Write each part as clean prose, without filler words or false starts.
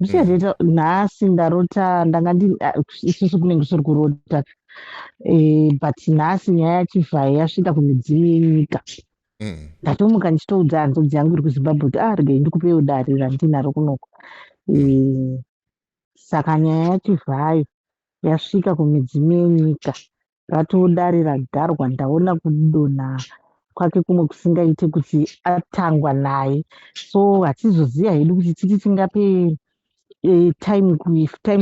ndichazviita nhasi ndarota isusu kunenge kusiri kurota. But nhasi nyaya yachivhai yasvika kumidzimu yenyika. Ndatomuka ndichitoudza hanzvadzi yangu iri kuzimbabwe kuti regai ndikupeiwo dare randinaro kunoko. Saka nyaya yachivhai yasvika kumidzimu yenyika, ratoo dare ragarwa. Ndaona kudonha kwake kumwe kusingaite kuti atangwa naye, so hatizoziva hedu kuti titi tingape time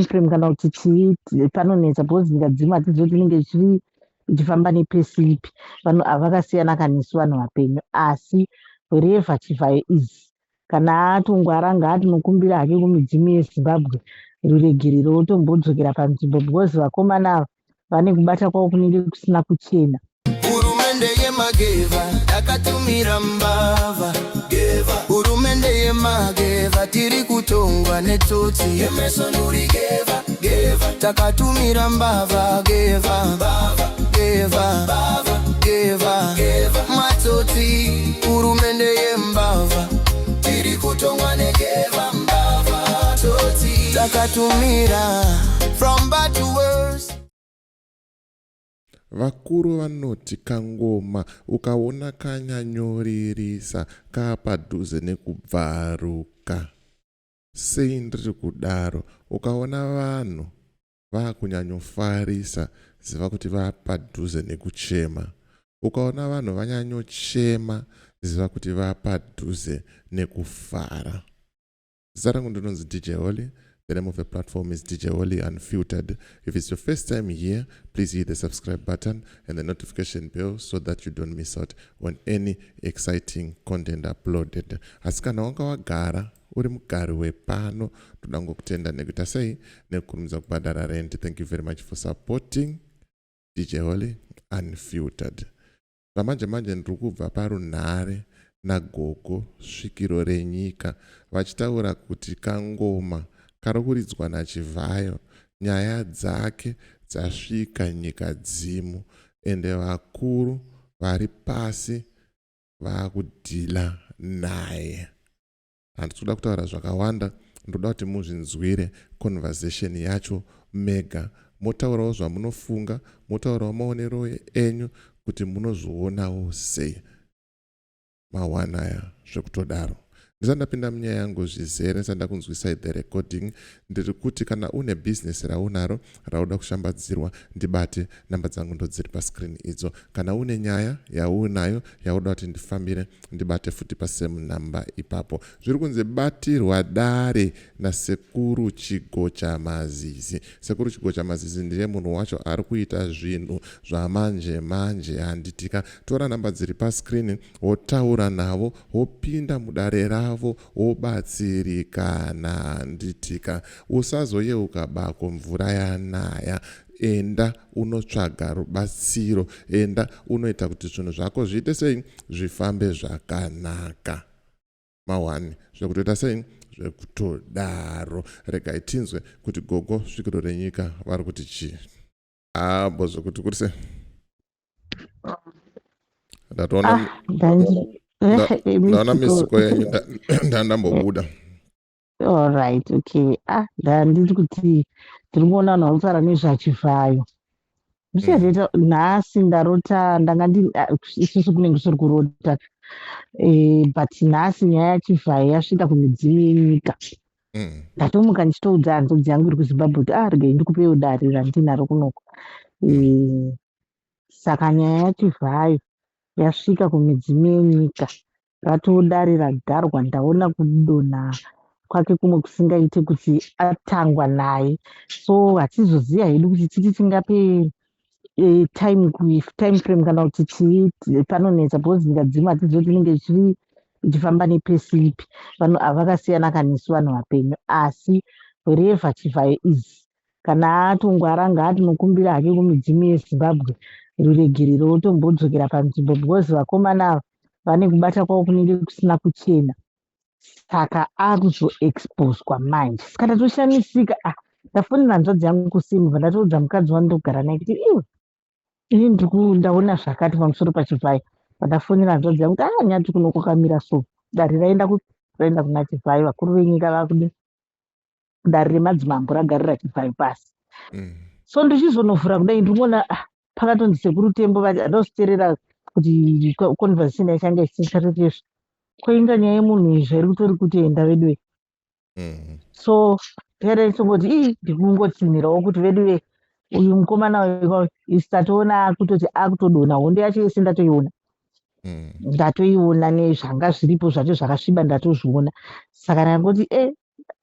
frame kana kuti tii panonetsa, because ngadzimu hatizivi kuti inenge ichifamba nepesiipi. Vanhu ava vakasiyana kanesu vanhu vapenyu, asi wherever chivhai izi, kana atongwara ngaatinokumbira hake kumidzimu yezimbabwe ruregerero otombodzokera panzvimbo, because vakomana ava vane kubata kwavo kunenge kusina kuchena. Hurumende yemageva yakatumira mbavha, hurumende yemageva tiri kutongwa netsotsi yemesonuri geva, takatumira mbavha geva matsotsi. Hurumende yembavha tiri kutongwa negeva mbavha tsotsi, takatumira from bad to worse. Vakuru vanoti kangoma ukaona kanyanyoririsa kapadhuze nekubvaruka. Sei ndiri kudaro? Ukaona vanhu vakunyanyofarisa, ziva kuti vapadhuze nekuchema. Ukaona vanhu vanyanyochema, ziva kuti vapadhuze nekufara. Zita rangu ndinonzi DJ Holly. The name of the platform is DJ Holly Unfiltered. If it's your first time here, please hit the subscribe button and the notification bell so that you don't miss out on any exciting content uploaded. Asikana wanga wagara uri mugari wepano, tunango kutenda nekuita sei nekurumidza kubhadhara rent. Thank you very much for supporting DJ Holly Unfiltered. Zvamanje manje ndiri kubva parunhare nagogo svikiro renyika vachitaura kuti kangoma kari kuridzwa nachivhayo, nyaya dzake dzasvika nyika dzimu, ende vakuru vari pasi vakudhila naye. Handisi kuda kutaura zvakawanda, ndoda kuti muzvinzwire conversation yacho mega. Motaurawo zvamunofunga, motaurawo maonero enyu kuti munozvionawo sei mawanaya zvekutodaro. Ndisandapinda munyaya yangu zvizere, ndisanda kunzwisa the recording. Ndiri kuti kana une business raunaro rauda kushambadzirwa, ndibate, namba dzangu ndo dziri pascreen idzo. Kana une nyaya yaunayo yauda kuti ndifambire, ndibate futi pasame number ipapo. Zviri kunze batirwa dare nasekuru Chigocha Mazizi. Sekuru Chigocha Mazizi ndiye munhu wacho ari kuita zvinhu zvamanje manje handitika. Tora namba dziri pascreen, wotaura navo, wopinda mudare ravo, wobatsirikana nditika. Usazoyeuka bako mvura yanaya. Enda unotsvaga rubatsiro, enda unoita kuti zvinhu zvako zviite sei, zvifambe zvakanaka. Mawani zvekutoita sei, zvekutodaro. Rega itinzwe kuti gogo svikiro renyika vari kuti chi. Bozo kuti kurise. Ndatoona ndaona misiko yenyu ndandambobuda. Alright, okay. Ndanditi kuti ndiri kuona vanhu vanofara nezvachivhayo. Ndichazviita nhasi ndarota, isusu kunenge kusiri kurota. But nhasi nyaya yachivhai yasvika kumidzimu yenyika. Ndatomuka ndichitoudza hanzvadzi yangu iri kuzimbabwe kuti regai ndikupeiwo dare randinaro kunoko. Saka nyaya yachivhai yasvika kumidzimu yenyika, ratoo dare ragarwa. Ndaona kudonha kwake kumwe kusingaite kuti atangwa naye, so hatizoziva hedu kuti titi tingape time frame kana kuti tii panonetsa, because ngadzimu hatizivi kuti inenge ichifamba nepesiipi. Vanhu ava vakasiyana kanesu vanhu vapenyu, asi wherever chivhai izi, kana atongwara ngaatinokumbira hake kumidzimu yezimbabwe ruregerero otombodzokera panzvimbo, because vakomana ava vane kubata kwavo kunenge kusina kuchena. Saka akuzoexposwa manje. Saka ndatoshamisika. Ndafonera hanzvadzi yangu kusimba, ndatoudza mukadzi wandogara naye kuti ini ndaona zvakati pamusoro pachivhai. Ndafonera hanzvadzi yangu kuti nyati kuno kwakamira so, dare raenda kuna chivhai, vakuru venyika vakudini. dare remadzimambo ragarira Chivhayo pasi. So ndichizonovhura kudai ndinoona pakatonzi sekuru Tembo vati andositerera kuti conversation yachanga ichichatetezvo kwainga nyaya yemunhu izvo iri kutori kutoenda vedu so tera ichongoti ndikungotsinhirawo kuti vedu uyu mukomana isitatoona akutoti akutodonha hondo yacho yese ndatoiona ndatoiona nezvanga zviripo zvacho zvakasviba ndatozviona saka ndangoti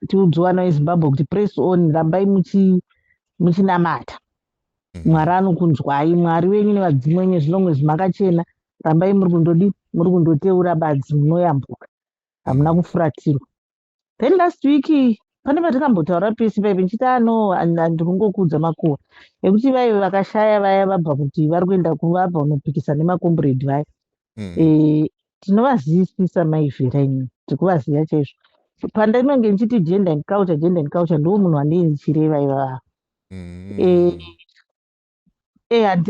tiudzwana wezimbabwe kuti press on rambai muchinamata mwari anokunzwai mwari wenyu nevadzimu wenyu zvino mwezi makachena rambai muri kundoteura badzi munoyambuka hamuna kufuratirwa. Then last week pane patikambotaura pesi paipe nchiti ndikungokudza makuhwa ekuti vaive vakashaya vaya vabva kuti vari kuenda kuvabva unopikisa nemakomburedhi vaya tinovaziyisisa maivhera ini tikuvaziya chaizvo pandainonge nchiti gender and culture ndo munhu wandindichireva ivava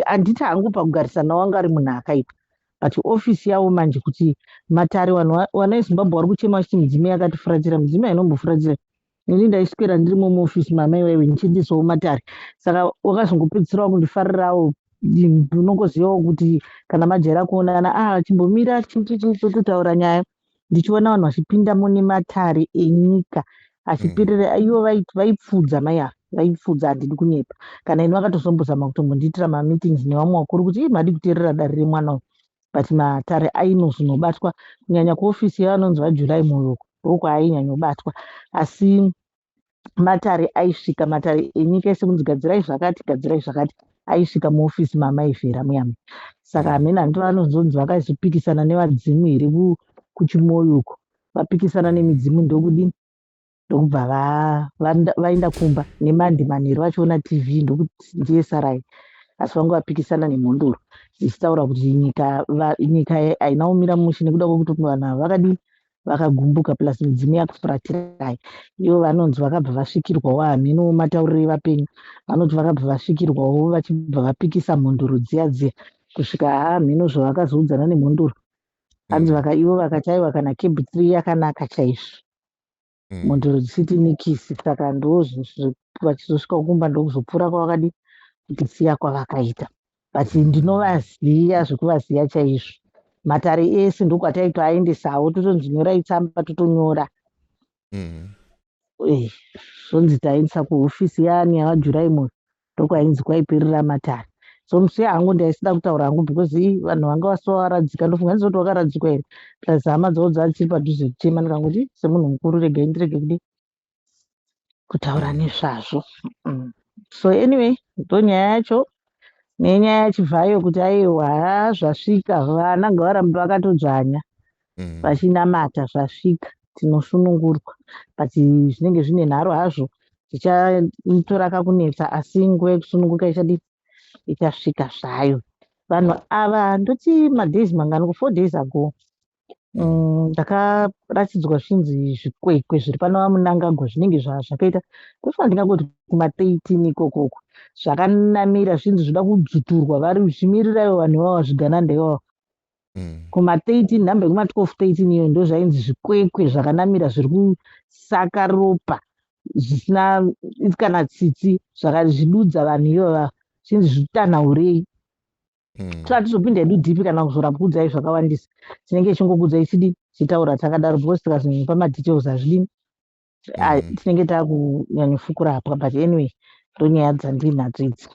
handiti hangu pakugarisana wanga ari munhu akaipa but ofisi yavo manje kuti matare vanhu vezimbabwe vari kuchema vachiti midzimu yakatifuratira midzimu ainombofuratira ini ndaiswera ndirimo muofisi mamai vaive nichindisawo matare saka wakazongopedzisirawo kundifarirawo unongozivawo kuti kana majaira kuonana achimbomira totaura nyaya ndichiona vanhu vachipindamo nematare enyika achipirira ivo vaipfudza maya vaipfudza handidi kunyepa kana ino vakatozombozama kutombondiitira mameetings nevamwe vakuru kuti madi kuteerera dare remwana uyu but matare ainozvinobatwa kunyanya kuofisi yavanonzi vajurai muyoko ndokwaainyanyobatwa asi matare aisvika matare enyika ese kunzi gadzirai zvakati aisvika muofisi mamaivhera muyama saka hamena ndo vanozonzi vakazopikisana nevadzimu here kuchimoyoko vapikisana nemidzimu ndokudini ndokubva vaenda kumba nemandi manheru vachiona tv ndokuti ndiye sarai asi vange vapikisana nemhondoro zvichitaura kuti nyika haina kumira mushe nekuda kwekuti vanhu ava vakadii vakagumbuka plus midzimu yakufuratirai ivo vanonzi vakabva vasvikirwawo hamenowo matauriro evapenyu vanoti vakabva vasvikirwawo vachibva vapikisa mhondoro dziya kusvika hameno zvavakazoudzana nemhondoro hanzi ivo vakati aiwa kana cab 3 yakanaka chaizvo mhondoro dzisiti nikisi saka ndo vachizosvika kumba ndokuzopfuura kwavakadii kutisiya kwavakaita but ndinovaziya zvekuvaziya chaizvo matare ese ndokwataitoaendesawo totonzi nyorai tsamba totonyora zvonzi taendesa kuhofisi yani yavajurai moyo ndokwainzi kwaiperera matare so musi hangu ndaisida kutaura hangu because vanhu vanga vasovaradzika ndofunga ndizoti vakaradzikwa here plus hama dzavo dzachiri padhuze kuchema ndikangoti semunhu mukuru regai ndirege kudi kutaura nezvazvo so anyway ndo nyaya yacho nenyaya yaChivhayo kuti aiwa zvasvika vana ngavarambe vakatodzvanya vachinamata zvasvika tinosunungurwa but zvinenge zvine nharo hazvo zvichatora kakunetsa asi nguva yekusununguka ichasvika zvayo vanhu ava ndoti madays mangano 4 days ago ndakaratidzwa zvinzi zvikwekwe zviri pano vamunangagwa zvinenge zvakaita kufa ndingangoti kuma13 ikokoko zvakanamira zvinzi zvoda kudzuturwa vari zvimirirayo vanhu ivavo zvigananda ivavo kuma13 nhambe kuma12 13 iyo ndo zvainzi zvikwekwe zvakanamira zviri kusaka ropa zvisina kana tsitsi zvakazvidudza vanhu ivava zvinzi zvitanhaurei so hatizopinda hedu dhipi kana kuzoramba kuudzai zvakawandisa tinenge chingokuudzai chidi chitaura takadaro because tikazonyanya pamadetails hazvidini tinenge takunyanyofukura hapwa but anyway ndo nyaya dzandinadzo idzi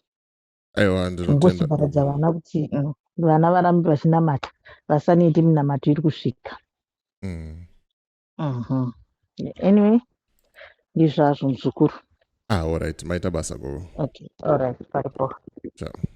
ngochibvaradza vana kuti vana varambe vachinamata vasanete minamato iri kusvika anyway ndizvazvo muzukuru alright maita basa gogo okay alright paripo ciao